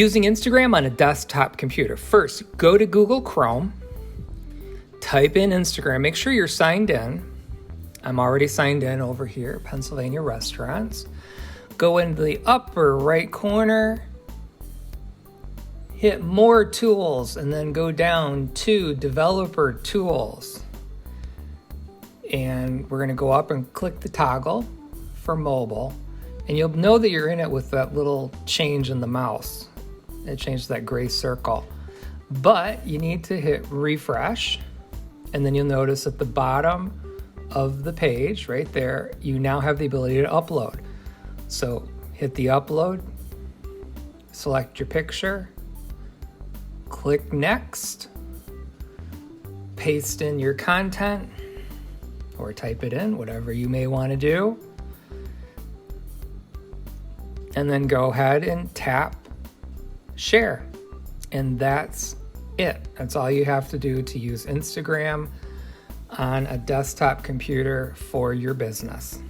Using Instagram on a desktop computer. First, go to Google Chrome, type in Instagram, make sure you're signed in. I'm already signed in over here, Pennsylvania Restaurants. Go into the upper right corner, hit More Tools, and then go down to Developer Tools. And we're gonna go up and click the toggle for mobile. And you'll know that you're in it with that little change in the mouse. It changed that gray circle. But you need to hit refresh. And then you'll notice at the bottom of the page right there, you now have the ability to upload. So hit the upload, select your picture, click next, paste in your content or type it in, whatever you may want to do. And then go ahead and tap share. And that's it. That's all you have to do to use Instagram on a desktop computer for your business.